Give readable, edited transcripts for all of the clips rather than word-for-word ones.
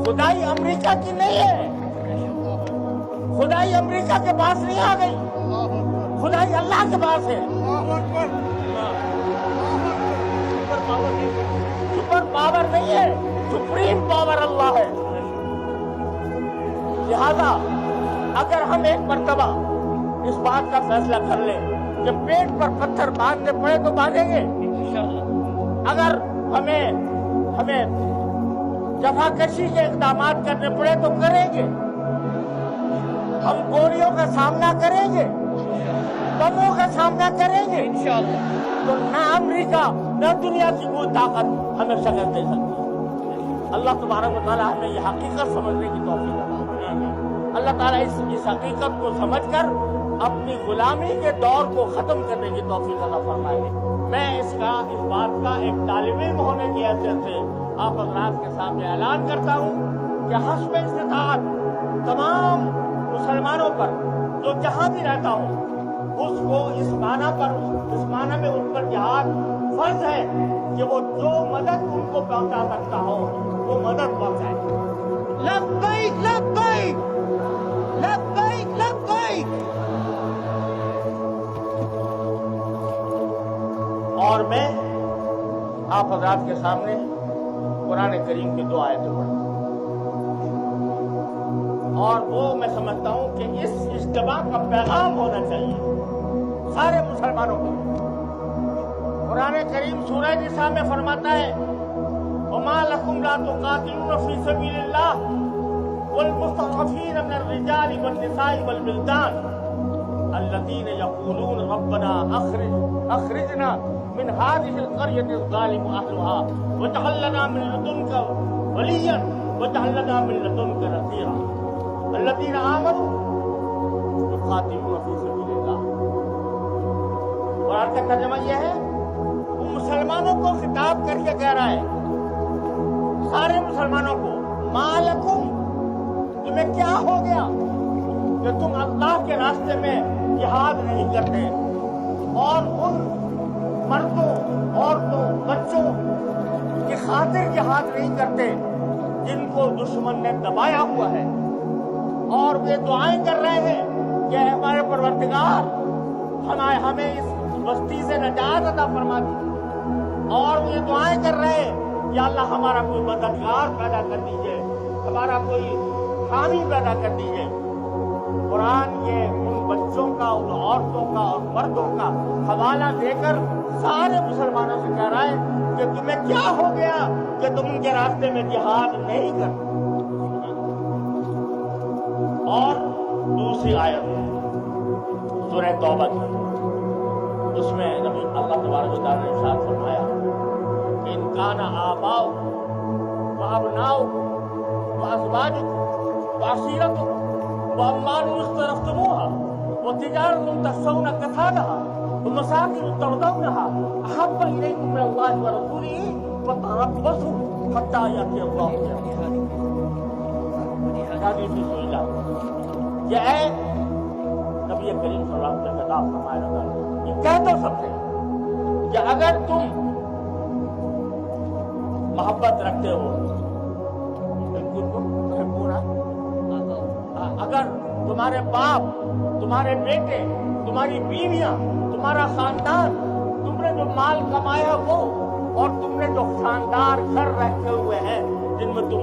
खुदाई अमेरिका की नहीं है, खुदाई अमेरिका के पास नहीं आ गई, खुदाई अल्लाह के पास है। सुपर पावर नहीं है, सुप्रीम पावर अल्लाह है। लिहाजा अगर हम एक मर्तबा इस बात का फैसला कर लें कि पेट पर पत्थर बांधने पड़े तो बांधेंगे, अगर हमें जफाकशी के इक़दामात करने पड़े तो करेंगे, हम गोलियों का सामना करेंगे, बमों का सामना करेंगे इंशाअल्लाह। तो ना अमेरिका न दुनिया की कोई ताकत हमें शकल दे सकती है। अल्लाह तबारक व तआला हमें यह हकीकत समझने की तौफीक अता फरमाए। अल्लाह ताला इस हकीकत को समझकर अपनी गुलामी के दौर को खत्म करने की तौफीक अता फरमाए। मैं इस बात का एक तालिब इल्म होने की हैसियत से आप हज़रात के सामने ऐलान करता हूँ कि हस्ब इस्तिताअत तमाम मुसलमानों पर जो जहाँ भी रहता हूँ उसको इस माना में उन पर जिहाद फर्ज है कि वो जो मदद उनको पहुंचा सकता हो वो मदद पहुंचाए। लब्बैक लब्बैक लब्बैक लब्बैक। और मैं आप हज़रात के सामने कुरान करीम की 2 आयतें पढ़ता हूं और वो मैं समझता हूं कि इस इज्तिमा का पैगाम होना चाहिए सारे मुसलमानों को। कुरान करीम सूरह निसा में फरमाता है वमा लकुम ला तुकातिलूना फी सबीलिल्लाह वल मुस्तज़अफ़ीन मिनर रिजालि वन निसाइ वल बिल्दान अल्लज़ीना यक़ूलून रब्बना अख़रिजना मिन हाज़िहिल क़रयति ज़ालिम अहलुहा वजअल लना मिन लदुनका वलिय्यन वजअल लना मिन लदुनका नसीरा अल्लज़ीना आमनू युक़ातिलूना फी सबीलिल्लाह। कुरान का तर्जुमा यह है वो मुसलमानों को खिताब करके कह रहा है, सारे मुसलमानों को, मालकुम तुम्हें क्या हो गया कि तुम अल्लाह के रास्ते में जिहाद नहीं करते और उन मर्दों औरतों बच्चों की खातिर जिहाद नहीं करते जिनको दुश्मन ने दबाया हुआ है। और वे दुआएं कर रहे हैं कि हमारे परवरदिगार हमें इस बस्ती से नजात अता फरमा दी। और वे दुआएं कर रहे हैं या अल्लाह हमारा कोई मददगार पैदा कर दीजिए, हमारा कोई हामी पैदा कर दीजिए। कुरान ये उन बच्चों का, उन औरतों का और मर्दों का हवाला देकर सारे मुसलमानों से कह रहा है कि तुम्हें क्या हो गया कि तुम उनके रास्ते में जिहाद नहीं करते। और दूसरी आयत सूरह तौबा की, उसमें नबी अल्लाह तबारक व तआला ने इरशाद फरमाया कि इन काना आबाउ व अबनाउ व अज़वाजुकुम व अशीरतुकुम व अम्वालुन इख्तरफ्तमुहा व तिजारतुन तख़शौना कसादहा व मसाकिन तर्दौनहा अहब्बा इलैकुम मिनल्लाहि व रसूलिही फतरब्बसू हत्ता याति अल्लाहु बिअमरिही। यह है नबी करीम सल्लल्लाहु अलैहि वसल्लम ने खिताब फरमाया, ये कह दो सबसे कि अगर तुम मोहब्बत रखते हो, अगर तुम्हारे बाप, तुम्हारे बेटे, तुम्हारी बीवियां, तुम्हारा खानदान, तुमने जो माल कमाया वो और तुमने जो शानदार घर रखे हुए हैं जिन्हें तुम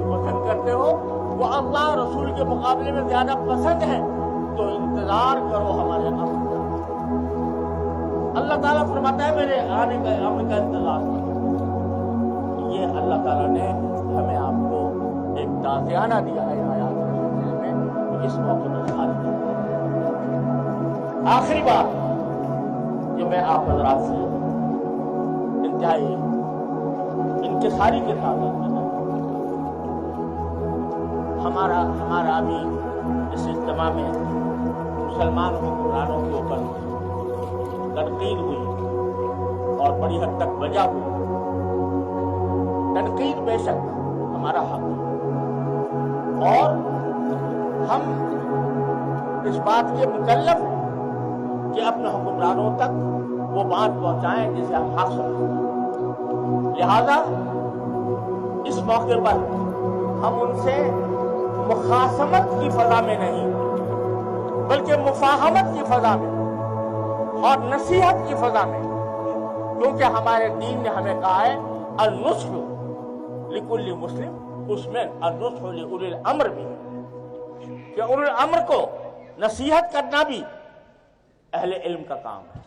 पसंद करते हो वो अल्लाह रसूल के मुकाबले में ज्यादा पसंद है, तो इंतजार करो हमारे अमर का। अल्लाह ताला फरमाता है मेरे आने का अमर का इंतजार करो। ये अल्लाह ताला ने हमें आपको एक ताज़ियाना दिया है आयात में, इस मौके पर खाली कर। आखिरी बात जो मैं आप हज़रात से इंतहाई इंकिसारी के साथ हमारा अभी इस इज्तिमा में मुसलमान हुक्मरानों के ऊपर तनकीद हुई और बड़ी हद तक वजह हुई। तनकीद बेशक हमारा हक है और हम इस बात के मुकल्लफ हैं कि अपने हुक्मरानों तक वो बात पहुंचाएं जिसे हम हक समझते हैं। लिहाजा इस मौके पर ہم ان سے مخاصمت کی فضا میں نہیں بلکہ مفاہمت کی فضا میں اور نصیحت کی فضا میں، کیونکہ ہمارے دین نے ہمیں کہا ہے النصح لکل مسلم، اس میں النصح لأولی الامر بھی ہے کہ اولی الامر کو نصیحت کرنا بھی اہل علم کا کام ہے۔